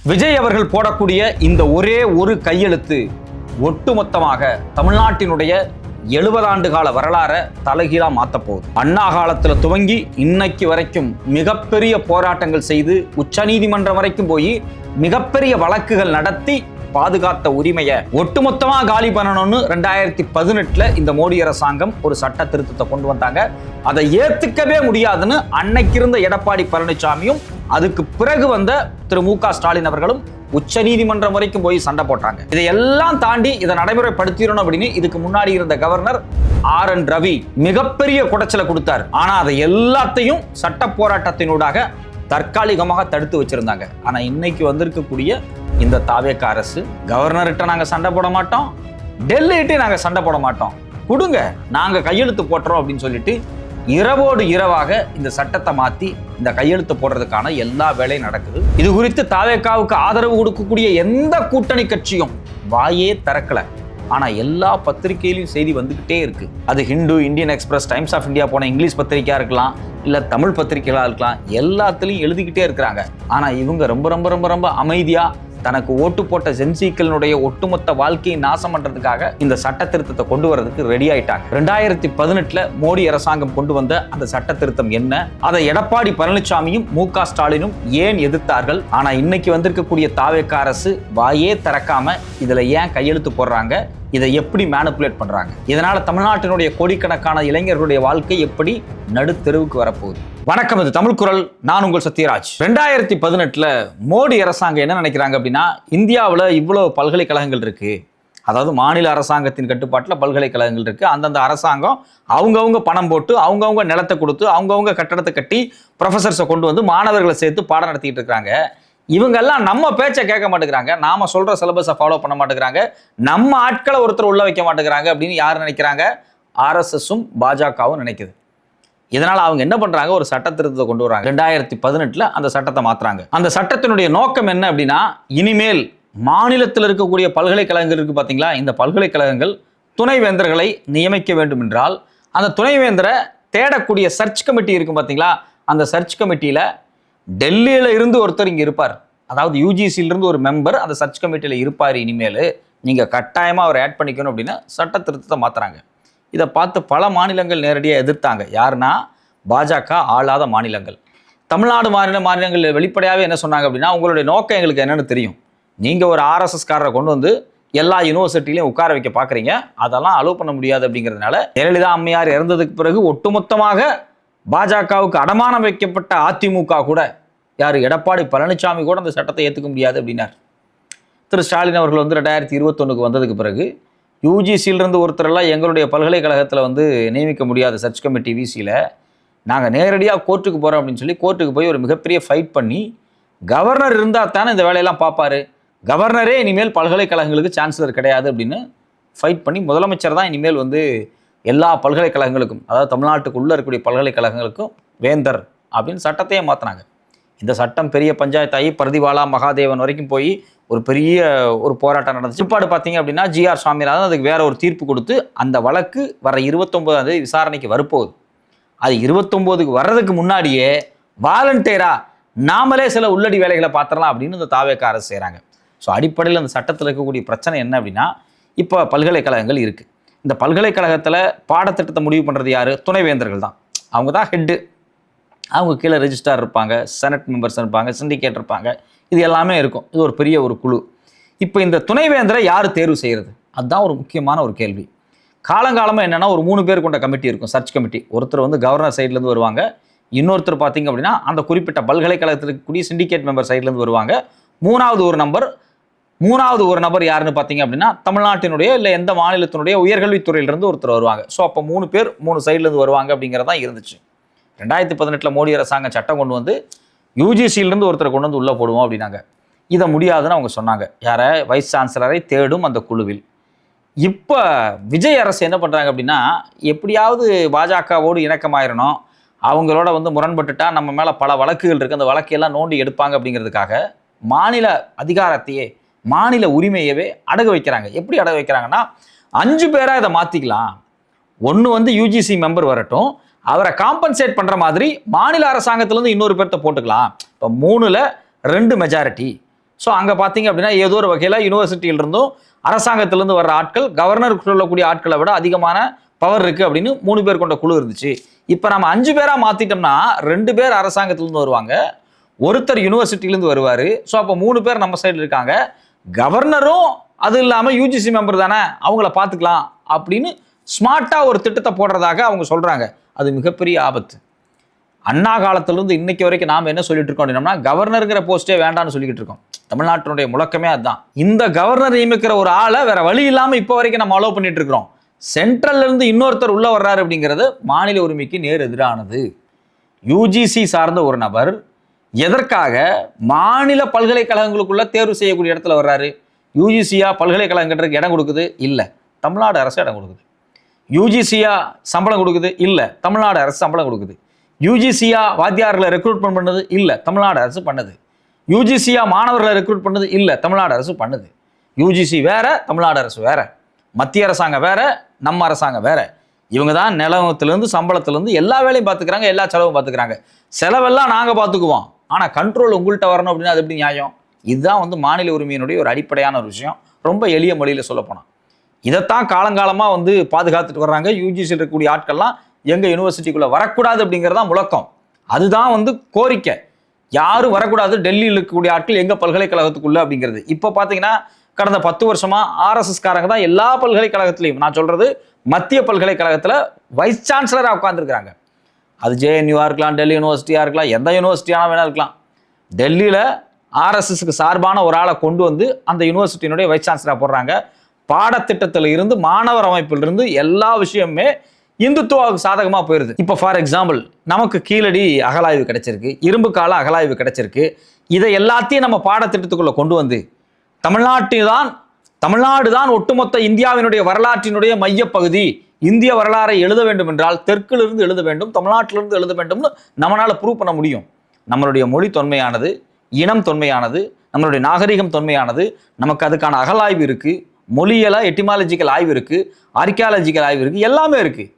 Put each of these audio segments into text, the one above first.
விஜய் அவர்கள் போடக்கூடிய இந்த ஒரே ஒரு கையெழுத்து ஒட்டுமொத்தமாக தமிழ்நாட்டினுடைய 70 ஆண்டு கால வரலாறை தலைகீழா மாத்த போகுது. அண்ணா காலத்துல துவங்கி இன்னைக்கு வரைக்கும் மிகப்பெரிய போராட்டங்கள் செய்து உச்சநீதிமன்றம் வரைக்கும் போய் மிகப்பெரிய வழக்குகள் நடத்தி பாதுகாத்த உரிமையை ஒட்டுமொத்தமா காலி பண்ணணும்னு 2018 இந்த மோடி அரசாங்கம் ஒரு சட்ட திருத்தத்தை கொண்டு வந்தாங்க. அதை ஏத்துக்கவே முடியாதுன்னு அன்னைக்கு இருந்த எடப்பாடி பழனிசாமியும் அதுக்கு பிறகு வந்த திரு மு.க. ஸ்டாலின் அவர்களும் உச்ச நீதிமன்றம் வரைக்கும் போய் சண்டை போட்டாங்க. இதையெல்லாம் தாண்டி இதை நடைமுறைப்படுத்திடணும் அப்படின்னு இதுக்கு முன்னாடி இருந்த கவர்னர் ஆர்.என். ரவி மிகப்பெரிய குடைச்சலை கொடுத்தார். ஆனா அதை எல்லாத்தையும் சட்ட போராட்டத்தினூடாக தற்காலிகமாக தடுத்து வச்சிருந்தாங்க. ஆனா இன்னைக்கு வந்திருக்கக்கூடிய இந்த தாவேக அரசு கவர்னர்கிட்ட நாங்க சண்டை போட மாட்டோம், டெல்லிகிட்ட நாங்க சண்டை போட மாட்டோம், கொடுங்க நாங்க கையெழுத்து போட்டுறோம் அப்படின்னு சொல்லிட்டு இரவோடு இரவாக இந்த சட்டத்தை மாத்தி இந்த கையெழுத்து போடுறதுக்கான எல்லா வேலையும் நடக்குது. இது குறித்து தாவேகாவுக்கு ஆதரவு கொடுக்கக்கூடிய எந்த கூட்டணி கட்சியும் வாயே திறக்கல. ஆனா எல்லா பத்திரிகையிலும் செய்தி வந்துகிட்டே இருக்கு. அது Hindu, Indian Express, Times of India போன இங்கிலீஷ் பத்திரிகையா இருக்கலாம், இல்ல தமிழ் பத்திரிகைகளா இருக்கலாம், எல்லாத்துலயும் எழுதிக்கிட்டே இருக்கிறாங்க. ஆனா இவங்க ரொம்ப ரொம்ப ரொம்ப ரொம்ப அமைதியா தனக்கு ஓட்டு போட்ட ஜென்சிக்களினுடைய ஒட்டுமொத்த வாழ்க்கையை நாசம் பண்றதுக்காக இந்த சட்ட திருத்தத்தை கொண்டு வரதுக்கு ரெடி ஆயிட்டாங்க. 2018 மோடி அரசாங்கம் கொண்டு வந்த அந்த சட்ட திருத்தம் என்ன, அதை எடப்பாடி பழனிசாமியும் மு.க. ஸ்டாலினும் ஏன் எதிர்த்தார்கள்? ஆனா இன்னைக்கு வந்திருக்கக்கூடிய தாவேக அரசு வாயே திறக்காம இதுல ஏன் கையெழுத்து போடுறாங்க, இதை எப்படி மேனிபுலேட் பண்றாங்க? இதனால தமிழ்நாட்டினுடைய கோடிக்கணக்கான இளைஞர்களுடைய வாழ்க்கை எப்படி நடுத்தெருவுக்கு வரப்போகுது? வணக்கம், இது தமிழ் குரல். நான் உங்கள் சத்யராஜ். 2018 மோடி அரசாங்கம் என்ன நினைக்கிறாங்க அப்படின்னா, இந்தியாவில் இவ்வளவு பல்கலைக்கழகங்கள் இருக்கு, அதாவது மாநில அரசாங்கத்தின் கட்டுப்பாட்டில் பல்கலைக்கழகங்கள் இருக்கு. அந்தந்த அரசாங்கம் அவங்கவுங்க பணம் போட்டு அவங்கவுங்க நிலத்தை கொடுத்து அவங்கவுங்க கட்டடத்தை கட்டி ப்ரொஃபசர்ஸை கொண்டு வந்து மாணவர்களை சேர்த்து பாடம் நடத்திட்டு இருக்காங்க. இவங்கெல்லாம் நம்ம பேச்சை கேட்க மாட்டேங்கிறாங்க, நாம சொல்ற சிலபஸை ஃபாலோ பண்ண மாட்டேங்கிறாங்க, நம்ம ஆட்களை ஒருத்தர் உள்ள வைக்க மாட்டேங்கிறாங்க அப்படின்னு யார் நினைக்கிறாங்க? ஆர்எஸ்எஸும் பாஜகவும் நினைக்குது. இதனால அவங்க என்ன பண்றாங்க? ஒரு சட்ட திருத்தத்தை கொண்டு வராங்க. 2018 அந்த சட்டத்தை மாத்துறாங்க. அந்த சட்டத்தினுடைய நோக்கம் என்ன அப்படின்னா, இனிமேல் மாநிலத்தில் இருக்கக்கூடிய பல்கலைக்கழகங்கள் இருக்கு பாத்தீங்களா, இந்த பல்கலைக்கழகங்கள் துணைவேந்தர்களை நியமிக்க வேண்டும் என்றால் அந்த துணைவேந்தரை தேடக்கூடிய சர்ச் கமிட்டி இருக்கு பாத்தீங்களா, அந்த சர்ச் கமிட்டியில டெல்லியில இருந்து ஒருத்தர் இங்க இருப்பார், அதாவது யூஜிசியில இருந்து ஒரு மெம்பர் அந்த சர்ச் கமிட்டியில இருப்பார். இனிமேல் நீங்க கட்டாயமா அவர் ஆட் பண்ணிக்கணும் அப்படின்னு சட்ட திருத்தத்தை மாத்துறாங்க. இதை பார்த்து பல மாநிலங்கள் நேரடியாக எதிர்த்தாங்க. யாருன்னா பாஜக ஆளாத மாநிலங்கள். தமிழ்நாடு மாநிலங்கள் வெளிப்படையாகவே என்ன சொன்னாங்க அப்படின்னா, உங்களுடைய நோக்கம் எங்களுக்கு என்னன்னு தெரியும், நீங்கள் ஒரு ஆர்எஸ்எஸ்காரரை கொண்டு வந்து எல்லா யூனிவர்சிட்டிலையும் உட்கார வைக்க பார்க்குறீங்க, அதெல்லாம் அலோவ் பண்ண முடியாது அப்படிங்கிறதுனால ஜெயலலிதா அம்மையார் இறந்ததுக்கு பிறகு ஒட்டுமொத்தமாக பாஜகவுக்கு அடமானம் வைக்கப்பட்ட அதிமுக கூட, யார் எடப்பாடி பழனிசாமி கூட அந்த சட்டத்தை ஏற்றுக்க முடியாது அப்படின்னார். திரு ஸ்டாலின் அவர்கள் வந்து 2021 வந்ததுக்கு பிறகு யூஜிசியிலிருந்து ஒருத்தரெல்லாம் எங்களுடைய பல்கலைக்கழகத்தில் வந்து நியமிக்க முடியாத சர்ச் கமிட்டி விசியில் நாங்கள் நேரடியாக கோர்ட்டுக்கு போகிறோம் அப்படின்னு சொல்லி கோர்ட்டுக்கு போய் ஒரு மிகப்பெரிய ஃபைட் பண்ணி, கவர்னர் இருந்தால் தானே இந்த வேலையெல்லாம் பார்ப்பாரு, கவர்னரே இனிமேல் பல்கலைக்கழகங்களுக்கு சான்சலர் கிடையாது அப்படின்னு ஃபைட் பண்ணி முதலமைச்சர் தான் இனிமேல் வந்து எல்லா பல்கலைக்கழகங்களுக்கும், அதாவது தமிழ்நாட்டுக்கு உள்ளே இருக்கக்கூடிய பல்கலைக்கழகங்களுக்கும் வேந்தர் அப்படின்னு சட்டத்தையே மாற்றினாங்க. இந்த சட்டம் பெரிய பஞ்சாயத்தாகி பிரதிவாலா மகாதேவன் வரைக்கும் போய் ஒரு பெரிய ஒரு போராட்டம் நடந்துச்சு. பிற்பாடு பார்த்தீங்க அப்படின்னா ஜி.ஆர். சுவாமிநாதன் அதுக்கு வேற ஒரு தீர்ப்பு கொடுத்து அந்த வழக்கு வர 29ஆம் தேதி விசாரணைக்கு வரப்போகுது. அது 29க்கு வர்றதுக்கு முன்னாடியே வாலண்டியரா நாமளே சில உள்ளடி வேலைகளை பார்த்துடலாம் அப்படின்னு இந்த தாவேக அரசு செய்கிறாங்க. ஸோ அடிப்படையில் அந்த சட்டத்தில் இருக்கக்கூடிய பிரச்சனை என்ன அப்படின்னா, இப்போ பல்கலைக்கழகங்கள் இருக்குது. இந்த பல்கலைக்கழகத்தில் பாடத்திட்டத்தை முடிவு பண்ணுறது யார்? துணைவேந்தர்கள் தான். அவங்க தான் ஹெட்டு. அவங்க கீழே ரெஜிஸ்ட்ரார் இருப்பாங்க, செனட் மெம்பர்ஸ் இருப்பாங்க, சிண்டிகேட் இருப்பாங்க, இது எல்லாமே இருக்கும். இது ஒரு பெரிய ஒரு குழு. இப்போ இந்த துணைவேந்தரை யார் தேர்வு செய்கிறது? அதுதான் ஒரு முக்கியமான ஒரு கேள்வி. காலங்காலமாக என்னென்னா, ஒரு 3 பேர் கொண்ட கமிட்டி இருக்கும், சர்ச் கமிட்டி. ஒருத்தர் வந்து கவர்னர் சைட்லேருந்து வருவாங்க, இன்னொருத்தர் பார்த்தீங்க அப்படின்னா அந்த குறிப்பிட்ட பல்கலைக்கழகத்தில் இருக்கக்கூடிய சிண்டிகேட் மெம்பர் சைட்லேருந்து வருவாங்க, மூணாவது ஒரு நபர் யாருன்னு பார்த்தீங்க அப்படின்னா தமிழ்நாட்டினுடைய இல்லை எந்த மாநிலத்தினுடைய உயர்கல்வித்துறையிலிருந்து ஒருத்தர் வருவாங்க. ஸோ அப்போ 3 பேர் 3 சைட்லேருந்து வருவாங்க அப்படிங்கிறதான் இருந்துச்சு. 2018 மோடி அரசாங்கம் சட்டம் கொண்டு வந்து யூஜிசியிலிருந்து ஒருத்தரை கொண்டு வந்து உள்ளே போடுவோம் அப்படின்னாங்க. இதை முடியாதுன்னு அவங்க சொன்னாங்க. யாரை? வைஸ் சான்சலரை தேடும் அந்த குழுவில். இப்போ விஜய் அரசு என்ன பண்ணுறாங்க அப்படின்னா, எப்படியாவது பாஜகவோடு இணக்கமாயிரணும், அவங்களோட வந்து முரண்பட்டுட்டா நம்ம மேலே பல வழக்குகள் இருக்குது, அந்த வழக்கையெல்லாம் நோண்டி எடுப்பாங்க அப்படிங்கிறதுக்காக மாநில அதிகாரத்தையே மாநில உரிமையவே அடகு வைக்கிறாங்க. எப்படி அடகு வைக்கிறாங்கன்னா, 5 பேராக இதை மாற்றிக்கலாம். ஒன்று வந்து யூஜிசி மெம்பர் வரட்டும், அவரை காம்பன்சேட் பண்ணுற மாதிரி மாநில அரசாங்கத்திலேருந்து இன்னொரு பேர்த்த போட்டுக்கலாம். இப்போ 3ல் 2 மெஜாரிட்டி. ஸோ அங்கே பார்த்தீங்க அப்படின்னா ஏதோ ஒரு வகையில் யூனிவர்சிட்டியிலிருந்தும் அரசாங்கத்திலிருந்து வர்ற ஆட்கள் கவர்னருக்கு சொல்லக்கூடிய ஆட்களை விட அதிகமான பவர் இருக்குது அப்படின்னு 3 பேர் கொண்ட குழு இருந்துச்சு. இப்போ நம்ம 5 பேராக மாற்றிட்டோம்னா 2 பேர் அரசாங்கத்திலேருந்து வருவாங்க, ஒருத்தர் யூனிவர்சிட்டியிலேருந்து வருவார். ஸோ அப்போ 3 பேர் நம்ம சைடில் இருக்காங்க. கவர்னரும் அது இல்லாமல் யூஜிசி மெம்பர் தானே, அவங்கள பார்த்துக்கலாம் அப்படின்னு ஸ்மார்ட்டாக ஒரு திட்டத்தை போடுறதாக அவங்க சொல்கிறாங்க. அது மிகப்பெரிய ஆபத்து. அண்ணா காலத்திலிருந்து இன்னைக்கு வரைக்கும் நாம் என்ன சொல்லிட்டு இருக்கோம் அப்படின்னா, கவர்னருங்கிற போஸ்டே வேண்டாம்னு சொல்லிக்கிட்டு இருக்கோம். தமிழ்நாட்டினுடைய முழக்கமே அதுதான். இந்த கவர்னர் நியமிக்கிற ஒரு ஆளை வேற வழி இல்லாமல் இப்போ வரைக்கும் நம்ம அலோவ் பண்ணிட்டு இருக்கிறோம். சென்ட்ரல்ல இருந்து இன்னொருத்தர் உள்ள வர்றாரு அப்படிங்கிறது மாநில உரிமைக்கு நேர் எதிரானது. யூஜிசி சார்ந்த ஒரு நபர் எதற்காக மாநில பல்கலைக்கழகங்களுக்குள்ள தேர்வு செய்யக்கூடிய இடத்துல வர்றாரு? யூஜிசியா பல்கலைக்கழகங்களுக்கு இடம் கொடுக்குது? இல்லை, தமிழ்நாடு அரசு இடம் கொடுக்குது. யூஜிசியா சம்பளம் கொடுக்குது? இல்லை, தமிழ்நாடு அரசு சம்பளம் கொடுக்குது. யூஜிசியா வாத்தியார்களை ரெக்ரூட்மெண்ட் பண்ணது? இல்லை, தமிழ்நாடு அரசு பண்ணுது. யூஜிசியா மாணவர்களை ரெக்ரூட் பண்ணது? இல்லை, தமிழ்நாடு அரசு பண்ணுது. யூஜிசி வேற, தமிழ்நாடு அரசு வேற, மத்திய அரசாங்கம் வேற, நம்ம அரசாங்கம் வேற. இவங்க தான் நிலவத்திலேருந்து சம்பளத்திலேருந்து எல்லா வேலையும் பார்த்துக்கிறாங்க, எல்லா செலவும் பார்த்துக்கிறாங்க. செலவெல்லாம் நாங்கள் பார்த்துக்குவோம், ஆனால் கண்ட்ரோல் உங்கள்கிட்ட வரணும் அப்படின்னா அது எப்படி நியாயம்? இதுதான் மாநில உரிமையினுடைய ஒரு அடிப்படையான ஒரு விஷயம். ரொம்ப எளிய மொழியில் சொல்லப்போனால் இதைத்தான் காலங்காலமாக பாதுகாத்துட்டு வர்றாங்க. யூஜிசியில் இருக்கக்கூடிய ஆட்கள்லாம் எங்கள் யூனிவர்சிட்டிக்குள்ளே வரக்கூடாது அப்படிங்கிறதான் முழக்கம். அதுதான் கோரிக்கை. யாரும் வரக்கூடாது, டெல்லியில் இருக்கக்கூடிய ஆட்கள் எங்கள் பல்கலைக்கழகத்துக்குள்ளே அப்படிங்கிறது. இப்போ பார்த்தீங்கன்னா கடந்த 10 வருஷமாக ஆர்எஸ்எஸ்காரங்க தான் எல்லா பல்கலைக்கழகத்திலையும், நான் சொல்கிறது மத்திய பல்கலைக்கழகத்தில் வைஸ் சான்சலராக உட்காந்துருக்கிறாங்க. அது ஜேஎன்யூவாக இருக்கலாம், டெல்லி யூனிவர்சிட்டியாக இருக்கலாம், எந்த யூனிவர்சிட்டியான வேணா இருக்கலாம். டெல்லியில் ஆர்எஸ்எஸ்க்கு சார்பான ஒரு ஆளை கொண்டு வந்து அந்த யூனிவர்சிட்டியினுடைய வைஸ் சான்சலராக போடுறாங்க. பாடத்திட்டத்தில் இருந்து மாணவர் அமைப்பிலிருந்து எல்லா விஷயமுமே இந்துத்துவாவுக்கு சாதகமாக போயிடுது. இப்போ ஃபார் எக்ஸாம்பிள் நமக்கு கீழடி அகலாய்வு கிடைச்சிருக்கு, இரும்பு கால அகலாய்வு கிடைச்சிருக்கு. இதை எல்லாத்தையும் நம்ம பாடத்திட்டத்துக்குள்ளே கொண்டு வந்து தமிழ்நாடு தான் ஒட்டுமொத்த இந்தியாவினுடைய வரலாற்றினுடைய மையப்பகுதி, இந்திய வரலாறை எழுத வேண்டும் என்றால் தெற்கிலிருந்து எழுத வேண்டும், தமிழ்நாட்டிலிருந்து எழுத வேண்டும்னு நம்மளால் ப்ரூவ் பண்ண முடியும். நம்மளுடைய மொழி தொன்மையானது, இனம் தொன்மையானது, நம்மளுடைய நாகரிகம் தொன்மையானது, நமக்கு அதுக்கான அகலாய்வு இருக்குது, மொழியியல எட்டிமாலஜிக்கல் ஆய்வு இருக்குது, ஆர்கியாலஜிக்கல் ஆய்வு இருக்குது, எல்லாமே இருக்குது.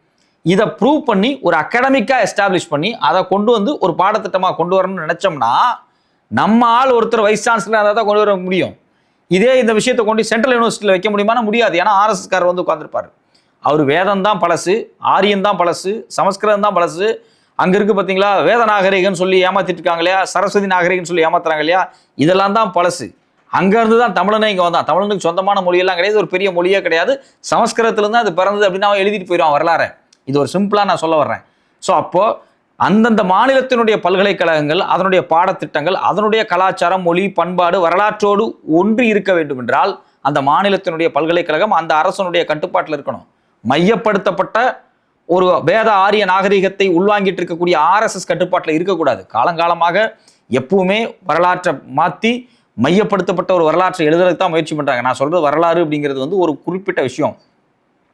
இதை ப்ரூவ் பண்ணி ஒரு அகாடமிக்காக எஸ்டாப்ளிஷ் பண்ணி அதை கொண்டு வந்து ஒரு பாடத்திட்டமாக கொண்டு வரணும்னு நினச்சோம்னா நம்ம ஆள் ஒருத்தர் வைஸ் சான்சலராக தான் கொண்டு வர முடியும். இதே இந்த விஷயத்தை கொண்டு சென்ட்ரல் யூனிவர்சிட்டியில் வைக்க முடியுமானா முடியாது. ஏன்னா ஆர்எஸ்எஸ்காரர் உட்காந்துருப்பார். அவர் வேதம் தான் பழசு, ஆரியம் தான் பழசு, சமஸ்கிருதம் தான் பழசு. அங்கே இருக்குது பார்த்தீங்களா, வேத நாகரிகன்னு சொல்லி ஏமாத்திட்டு இருக்காங்க இல்லையா, சரஸ்வதி நாகரிகன்னு சொல்லி ஏமாத்துறாங்க இல்லையா, இதெல்லாம் தான் பழசு. அங்கேருந்து தான் தமிழனே இங்கே வந்தான். தமிழனுக்கு சொந்தமான மொழியெல்லாம் கிடையாது, ஒரு பெரிய மொழியே கிடையாது. சமஸ்கிருதத்துலேருந்து அது பிறந்தது அப்படின்னு அவன் எழுதிட்டு போயிடுவான் வரலாறு. இது ஒரு சிம்பிளாக நான் சொல்ல வர்றேன். ஸோ அப்போது அந்தந்த மாநிலத்தினுடைய பல்கலைக்கழகங்கள், அதனுடைய பாடத்திட்டங்கள், அதனுடைய கலாச்சாரம், மொழி, பண்பாடு, வரலாற்றோடு ஒன்றி இருக்க வேண்டும் என்றால் அந்த மாநிலத்தினுடைய பல்கலைக்கழகம் அந்த அரசனுடைய கட்டுப்பாட்டில் இருக்கணும். மையப்படுத்தப்பட்ட ஒரு வேத ஆரிய நாகரிகத்தை உள்வாங்கிட்டு இருக்கக்கூடிய ஆர்எஸ்எஸ் கட்டுப்பாட்டில் இருக்கக்கூடாது. காலங்காலமாக எப்பவுமே வரலாற்றை மாற்றி மையப்படுத்தப்பட்ட ஒரு வரலாற்றை எழுதுறதுக்கு தான் முயற்சி பண்ணுறாங்க. நான் சொல்கிறது வரலாறு அப்படிங்கிறது ஒரு குறிப்பிட்ட விஷயம்.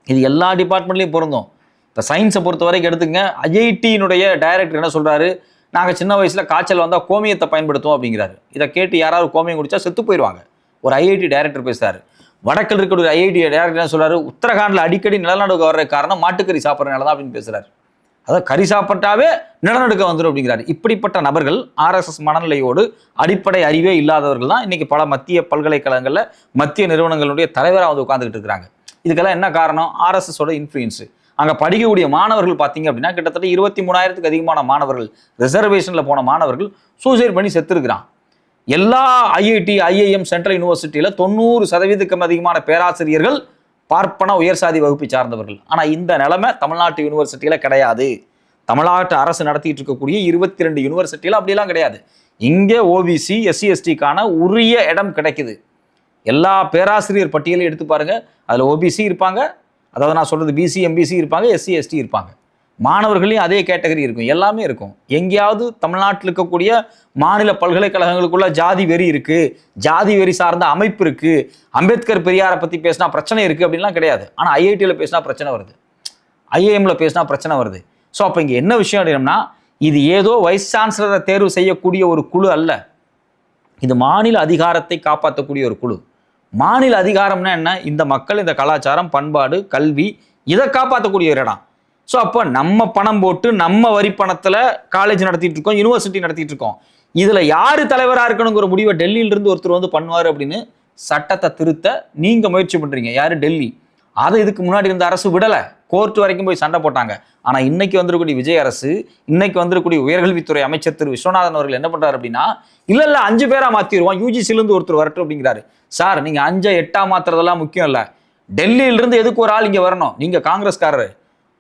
இது எல்லா டிபார்ட்மெண்ட்லேயும் பொருந்தும். இப்போ சயின்ஸை பொறுத்த வரைக்கும் எடுத்துங்க, ஐஐடியினுடைய டைரக்டர் என்ன சொல்கிறாரு, நாங்கள் சின்ன வயசில் காய்ச்சல் வந்தால் கோமியத்தை பயன்படுத்துவோம் அப்படிங்கிறாரு. இதை கேட்டு யாராவது கோமியம் குடித்தா செத்து போயிடுவாங்க. ஒரு ஐஐடி டைரக்டர் பேசுகிறாரு. வடக்கில் இருக்கக்கூடிய ஐஐடி டைரக்டர் என்ன சொல்கிறாரு, உத்தரகாண்டில் அடிக்கடி நிலநடுக்கம் வர்ற காரணம் மாட்டுக்கறி சாப்பிட்றதுனால தான் அப்படின்னு பேசுகிறாரு. அதாவது கறி சாப்பிட்டாவே நிலநடுக்கம் வந்துடும் அப்படிங்கிறாரு. இப்படிப்பட்ட நபர்கள் ஆர்எஸ்எஸ் மனநிலையோடு அடிப்படை அறிவே இல்லாதவர்கள் தான் இன்றைக்கி பல மத்திய பல்கலைக்கழகங்களில் மத்திய நிறுவனங்களுடைய தலைவராக உட்காந்துக்கிட்டு இருக்கிறாங்க. இதுக்கெல்லாம் என்ன காரணம்? ஆர்எஸ்எஸோட இன்ஃப்ளூயன்ஸு. அங்கே படிக்கக்கூடிய மாணவர்கள் பார்த்தீங்க அப்படின்னா கிட்டத்தட்ட 23,000க்கு அதிகமான மாணவர்கள், ரிசர்வேஷனில் போன மாணவர்கள் சூசைட் பண்ணி செத்துருக்கிறான். எல்லா ஐஐடி, ஐஐஎம், சென்ட்ரல் யூனிவர்சிட்டியில் 90% அதிகமான பேராசிரியர்கள் பார்ப்பன உயர்சாதி வகுப்பை சார்ந்தவர்கள். ஆனால் இந்த நிலைமை தமிழ்நாட்டு யூனிவர்சிட்டியில் கிடையாது. தமிழ்நாட்டு அரசு நடத்திட்டு இருக்கக்கூடிய 22 யூனிவர்சிட்டியில் அப்படிலாம் கிடையாது. இங்கே ஓபிசி, எஸ்சி, எஸ்டிக்கான உரிய இடம் கிடைக்குது. எல்லா பேராசிரியர் பட்டியலையும் எடுத்து பாருங்க, அதில் ஓபிசி இருப்பாங்க, அதாவது நான் சொல்கிறது பிசி, எம்பிசி இருப்பாங்க, எஸ்சி, எஸ்டி இருப்பாங்க. மாணவர்களையும் அதே கேட்டகரி இருக்கும், எல்லாமே இருக்கும். எங்கேயாவது தமிழ்நாட்டில் இருக்கக்கூடிய மாநில பல்கலைக்கழகங்களுக்குள்ள ஜாதி வெறி இருக்குது, ஜாதி வெறி சார்ந்த அமைப்பு இருக்குது, அம்பேத்கர் பெரியாரை பற்றி பேசினா பிரச்சனை இருக்குது அப்படின்லாம் கிடையாது. ஆனால் ஐஐடியில் பேசினா பிரச்சனை வருது, ஐஏஎம்ல பேசினா பிரச்சனை வருது. ஸோ அப்போ இங்கே என்ன விஷயம் அப்படின்னா, இது ஏதோ வைஸ் சான்சலரை தேர்வு செய்யக்கூடிய ஒரு குழு அல்ல, இது மாநில அதிகாரத்தை காப்பாற்றக்கூடிய ஒரு குழு. மாநில அதிகாரம்னா என்ன? இந்த மக்கள், இந்த கலாச்சாரம், பண்பாடு, கல்வி, இதை காப்பாற்றக்கூடிய ஒரு இடம். ஸோ அப்போ நம்ம பணம் போட்டு நம்ம வரி பணத்தில் காலேஜ் நடத்திட்டு இருக்கோம், யூனிவர்சிட்டி நடத்திட்டு இருக்கோம். இதில் யார் தலைவராக இருக்கணுங்கிற முடிவை டெல்லியிலிருந்து ஒருத்தர் வந்து பண்ணுவார் அப்படின்னு சட்டத்தை திருத்த நீங்கள் முயற்சி பண்ணுறீங்க. யார்? டெல்லி. அதை இதுக்கு முன்னாடி இருந்த அரசு விடலை, கோர்ட் வரைக்கும் போய் சண்டை போட்டாங்க. ஆனால் இன்னைக்கு வந்திருக்கக்கூடிய விஜய் அரசு, இன்னைக்கு வந்திருக்கக்கூடிய உயர்கல்வித்துறை அமைச்சர் திரு விஸ்வநாதன் அவர்கள் என்ன பண்ணுறாரு அப்படின்னா, இல்லை 5 பேரா மாற்றிடுவோம், யூஜிசிலேருந்து ஒருத்தர் வரட்டும் அப்படிங்கிறாரு. சார், நீங்கள் 5 8 மாத்துறதெல்லாம் முக்கியம் இல்லை. டெல்லியிலிருந்து எதுக்கு ஒரு ஆள் இங்கே வரணும்? நீங்கள் காங்கிரஸ்காரரு,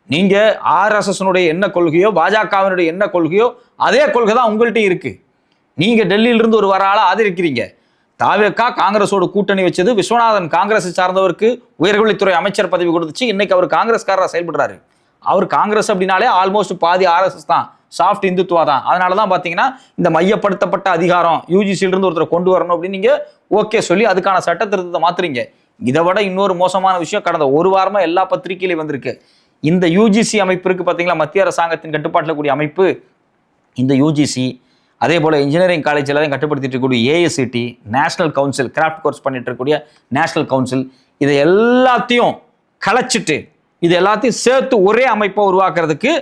நீங்கள் ஆர்எஸ்எஸ்னுடைய என்ன கொள்கையோ, பாஜகவினுடைய என்ன கொள்கையோ அதே கொள்கை தான் உங்கள்கிட்ட இருக்கு. நீங்கள் டெல்லியிலிருந்து ஒரு வர ஆளை ஆதரிக்கிறீங்க. தாவேகா காங்கிரஸோட கூட்டணி வச்சது, விஸ்வநாதன் காங்கிரஸ் சார்ந்தவருக்கு உயர்கல்வித்துறை அமைச்சர் பதவி கொடுத்துச்சு. இன்னைக்கு அவர் காங்கிரஸ்காரராக செயல்படுறாரு. அவர் காங்கிரஸ் அப்படின்னாலே ஆல்மோஸ்ட் பாதி ஆர்எஸ்எஸ் தான், சாஃப்ட் இந்துத்துவா தான். அதனால தான் பார்த்தீங்கன்னா இந்த மையப்படுத்தப்பட்ட அதிகாரம் யூஜிசியிலிருந்து ஒருத்தர் கொண்டு வரணும் அப்படின்னு நீங்கள் ஓகே சொல்லி அதுக்கான சட்ட திருத்தத்தை மாத்துறீங்க. இதை விட இன்னொரு மோசமான விஷயம், கடந்த ஒரு வாரமாக எல்லா பத்திரிகையிலையும் வந்திருக்கு. இந்த யூஜிசி அமைப்பு இருக்குது பார்த்தீங்களா, மத்திய அரசாங்கத்தின் கட்டுப்பாட்டில் கூடிய அமைப்பு. இந்த யூஜிசி, அதே போல் இன்ஜினியரிங் காலேஜ் எல்லாத்தையும் கட்டுப்படுத்திட்டு இருக்கக்கூடிய AICTE, national council, craft course பண்ணிட்டு இருக்கக்கூடிய நேஷனல் கவுன்சில், இதை எல்லாத்தையும் கலைச்சிட்டு இது எல்லாத்தையும் சேர்த்து ஒரே அமைப்பை உருவாக்குறதுக்கு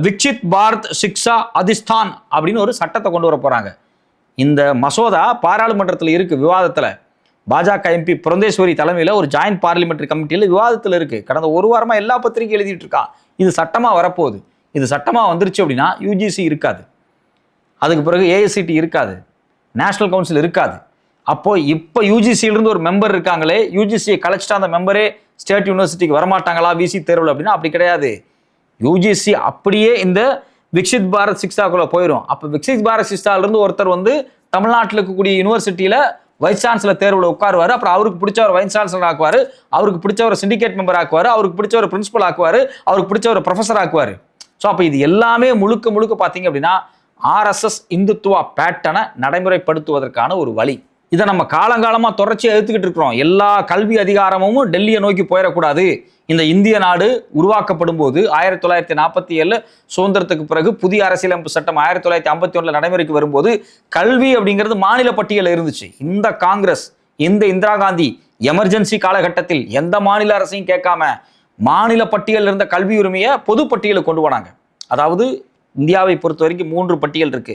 விக்சித் பாரத் சிக்ஷா அதிஷ்டான் அப்படின்னு ஒரு சட்டத்தை கொண்டு வர போகிறாங்க. இந்த மசோதா பாராளுமன்றத்தில் இருக்குது, விவாதத்தில். பாஜக எம்பி புரந்தேஸ்வரி தலைமையில் ஒரு ஜாயின்ட் பார்லிமெண்ட்ரி கமிட்டியில் விவாதத்தில் இருக்குது. கடந்த ஒரு வாரமாக எல்லா பத்திரிகையும் எழுதிட்டு இருக்கா. இது சட்டமாக வரப்போகுது. இது சட்டமாக வந்துருச்சு அப்படின்னா யூஜிசி இருக்காது, அதுக்கு பிறகு ஏஐசிடி இருக்காது, நேஷனல் கவுன்சில் இருக்காது. அப்போ இப்போ யூஜிசியிலிருந்து ஒரு மெம்பர் இருக்காங்களே, யூஜிசியை கலைச்சிட்டா அந்த மெம்பரே ஸ்டேட் யூனிவர்சிட்டிக்கு வரமாட்டாங்களா விசி தேர்வில் அப்படின்னா அப்படி கிடையாது. யூஜிசி அப்படியே இந்த விக்சித் பாரத் சிக்ஷாக்குள்ள போயிடும். அப்போ விக்சித் பாரத் சிக்ஷாலிருந்து ஒருத்தர் வந்து தமிழ்நாட்டில் இருக்கக்கூடிய யூனிவர்சிட்டியில் வைஸ் சான்சலர் தேர்வில் உட்காருவார். அப்புறம் அவருக்கு பிடிச்சவர் வைஸ் சான்சலர் ஆக்குவார், அவருக்கு பிடிச்சவர் சிண்டிகேட் மெம்பர் ஆக்குவார், அவருக்கு பிடிச்சவர் பிரின்சிபல் ஆக்குவார், அவருக்கு பிடிச்சவர் ப்ரொஃபஸர் ஆக்குவார். ஸோ அப்போ இது எல்லாமே முழுக்க பார்த்தீங்க அப்படின்னா ஆர்எஸ்எஸ் இந்துத்துவா பேட்டனை நடைமுறைப்படுத்துவதற்கான ஒரு வழி. இதை நம்ம காலங்காலமாக தொடர்ச்சியாக எடுத்துக்கிட்டு இருக்கிறோம். எல்லா கல்வி அதிகாரமும் டெல்லியை நோக்கி போயிடக்கூடாது. இந்த இந்திய நாடு உருவாக்கப்படும் போது 1947 சுதந்திரத்துக்கு பிறகு புதிய அரசியலமைப்பு சட்டம் 1951 நடைமுறைக்கு வரும்போது கல்வி அப்படிங்கிறது மாநில பட்டியலில் இருந்துச்சு. இந்த காங்கிரஸ், இந்த இந்திரா காந்தி எமர்ஜென்சி காலகட்டத்தில் எந்த மாநில அரசையும் கேட்காம மாநில பட்டியலில் இருந்த கல்வி உரிமையை பொது பட்டியலுக்கு கொண்டு போனாங்க. அதாவது இந்தியாவை பொறுத்த வரைக்கும் 3 பட்டியல் இருக்கு.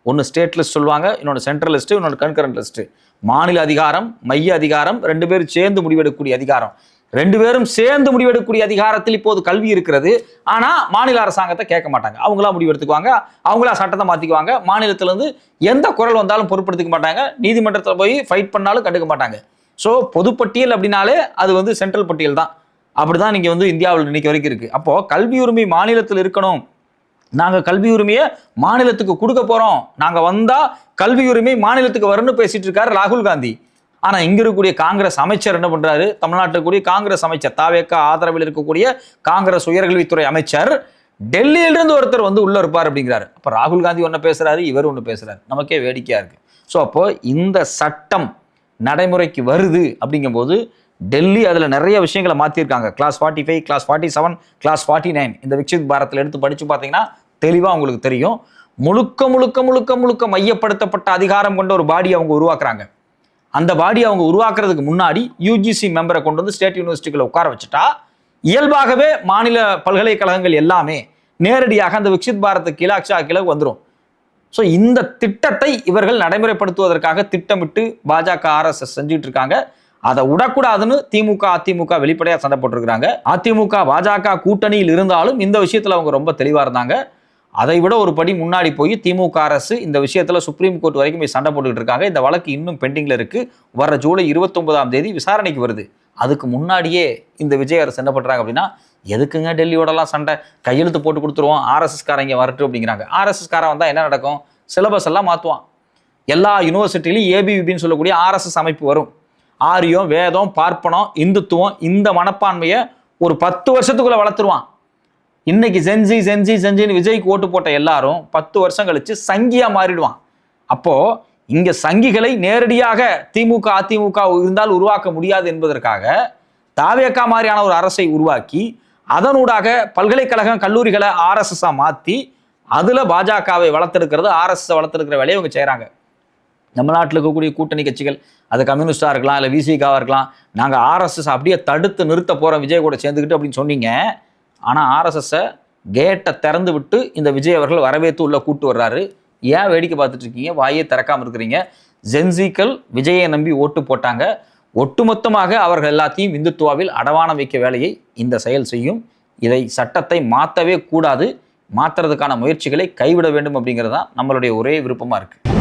ஒன்று ஸ்டேட் லிஸ்ட் சொல்லுவாங்க, இன்னொன்று சென்ட்ரல் லிஸ்ட், இன்னொன்று கன்கரண்ட் லிஸ்ட். மாநில அதிகாரம், மைய அதிகாரம், 2 பேரும் சேர்ந்து முடிவெடுக்கக்கூடிய அதிகாரம். 2 பேரும் சேர்ந்து முடிவெடுக்கக்கூடிய அதிகாரத்தில் இப்போது கல்வி இருக்கிறது. ஆனால் மாநில அரசாங்கத்தை கேட்க மாட்டாங்க. அவங்களா முடிவெடுத்துக்குவாங்க, அவங்களா சட்டத்தை மாற்றிக்குவாங்க. மாநிலத்திலேருந்து எந்த குரல் வந்தாலும் பொருட்படுத்திக்க மாட்டாங்க. நீதிமன்றத்தில் போய் ஃபைட் பண்ணாலும் கண்டுக்க மாட்டாங்க. ஸோ பொதுப்பட்டியல் அப்படின்னாலே அது வந்து சென்ட்ரல் பட்டியல் தான். அப்படிதான் நீங்கள் வந்து இந்தியாவில் இன்னைக்கு வரைக்கும் இருக்குது. அப்போது கல்வி உரிமை மாநிலத்தில் இருக்கணும், நாங்கள் கல்வி உரிமையை மாநிலத்துக்கு கொடுக்க போகிறோம், நாங்கள் வந்தால் கல்வி உரிமை மாநிலத்துக்கு வரும்னு பேசிட்டு இருக்காரு ராகுல் காந்தி. ஆனால் இங்கே இருக்கக்கூடிய காங்கிரஸ் அமைச்சர் என்ன பண்ணுறாரு? தமிழ்நாட்டில் கூடிய காங்கிரஸ் அமைச்சர், தாவேகா ஆதரவில் இருக்கக்கூடிய காங்கிரஸ் உயர்கல்வித்துறை அமைச்சர் டெல்லியிலிருந்து ஒருத்தர் வந்து உள்ளே இருப்பார் அப்படிங்கிறாரு. அப்போ ராகுல் காந்தி ஒன்று பேசுகிறாரு, இவர் ஒன்று பேசுகிறாரு. நமக்கே வேடிக்கையாக இருக்குது. ஸோ அப்போ இந்த சட்டம் நடைமுறைக்கு வருது அப்படிங்கும்போது டெல்லி அதில் நிறைய விஷயங்களை மாற்றிருக்காங்க. கிளாஸ் 45, கிளாஸ் 47, கிளாஸ் 49 இந்த விக்சித் பாரத்தில் எடுத்து படித்து பார்த்தீங்கன்னா தெளிவாக உங்களுக்கு தெரியும். முழுக்க மையப்படுத்தப்பட்ட அதிகாரம் கொண்ட ஒரு பாடி அவங்க உருவாக்குறாங்க. அந்த பாடி அவங்க உருவாக்குறதுக்கு முன்னாடி யூஜிசி மெம்பரை கொண்டு வந்து ஸ்டேட் யூனிவர்சிட்டிகளை உட்கார வச்சுட்டா இயல்பாகவே மாநில பல்கலைக்கழகங்கள் எல்லாமே நேரடியாக அந்த விக்சித் பாரத் கீழே அக்ஷா கீழே வந்துடும். ஸோ இந்த திட்டத்தை இவர்கள் நடைமுறைப்படுத்துவதற்காக திட்டமிட்டு பாஜக ஆர்எஸ்எஸ் செஞ்சுட்டு இருக்காங்க. அதை விடக்கூடாதுன்னு திமுக அதிமுக வெளிப்படையாக சண்டை போட்டிருக்கிறாங்க. அதிமுக பாஜக கூட்டணியில் இருந்தாலும் இந்த விஷயத்தில் அவங்க ரொம்ப தெளிவாக இருந்தாங்க. அதை விட ஒரு படி முன்னாடி போய் திமுக அரசு இந்த விஷயத்தில் சுப்ரீம் கோர்ட் வரைக்கும் போய் சண்டை போட்டுக்கிட்டு இருக்காங்க. இந்த வழக்கு இன்னும் பெண்டிங்கில் இருக்குது. வர ஜூலை 29 விசாரணைக்கு வருது. அதுக்கு முன்னாடியே இந்த விஜய் அரசு என்ன பண்ணுறாங்க அப்படின்னா, எதுக்குங்க டெல்லியோடலாம் சண்டை, கையெழுத்து போட்டு கொடுத்துருவோம், ஆர்எஸ்எஸ்காரங்க வரட்டும் அப்படிங்கிறாங்க. ஆர்எஸ்எஸ்காரன் வந்தால் என்ன நடக்கும்? சிலபஸ் எல்லாம் மாற்றுவான். எல்லா யூனிவர்சிட்டிலையும் ஏபிவிபின்னு சொல்லக்கூடிய ஆர்எஸ்எஸ் அமைப்பு வரும். ஆரியம், வேதம், பார்ப்பனம், இந்துத்துவம் இந்த மனப்பான்மையை ஒரு 10 வருஷத்துக்குள்ள வளர்த்துருவான். இன்னைக்கு செஞ்சின்னு விஜய்க்கு ஓட்டு போட்ட எல்லாரும் 10 வருஷம் கழிச்சு சங்கியா மாறிடுவான். அப்போ இங்க சங்கிகளை நேரடியாக திமுக அதிமுக இருந்தால் உருவாக்க முடியாது என்பதற்காக தாவேகா மாதிரியான ஒரு அரசை உருவாக்கி அதனூடாக பல்கலைக்கழகம் கல்லூரிகளை ஆர்எஸ்எஸ்ஸா மாற்றி அதுல பாஜகவை வளர்த்தெடுக்கிறது, ஆர்எஸ்எஸ் வளர்த்தெடுக்கிற வேலையை அவங்க செய்கிறாங்க. நம்ம நாட்டில் இருக்கக்கூடிய கூட்டணி கட்சிகள், அது கம்யூனிஸ்டாக இருக்கலாம், இல்லை விசிகாவாக இருக்கலாம், நாங்கள் ஆர்எஸ்எஸ் அப்படியே தடுத்து நிறுத்த போகிறோம் விஜய் கூட சேர்ந்துக்கிட்டு அப்படின்னு சொன்னீங்க. ஆனால் ஆர்எஸ்எஸ்ஸை கேட்டை திறந்து விட்டு இந்த விஜய் அவர்கள் வரவேற்று உள்ள கூட்டு வர்றாரு. ஏன் வேடிக்கை பார்த்துட்டு இருக்கீங்க? வாயே திறக்காமல் இருக்கிறீங்க. ஜென்சிக்கள் விஜயை நம்பி ஓட்டு போட்டாங்க. ஒட்டுமொத்தமாக அவர்கள் எல்லாத்தையும் இந்துத்துவாவில் அடவானம் வைக்க வேலையை இந்த செயல் செய்யும். இதை சட்டத்தை மாற்றவே கூடாது. மாற்றுறதுக்கான முயற்சிகளை கைவிட வேண்டும் அப்படிங்கிறது தான் நம்மளுடைய ஒரே விருப்பமாக இருக்குது.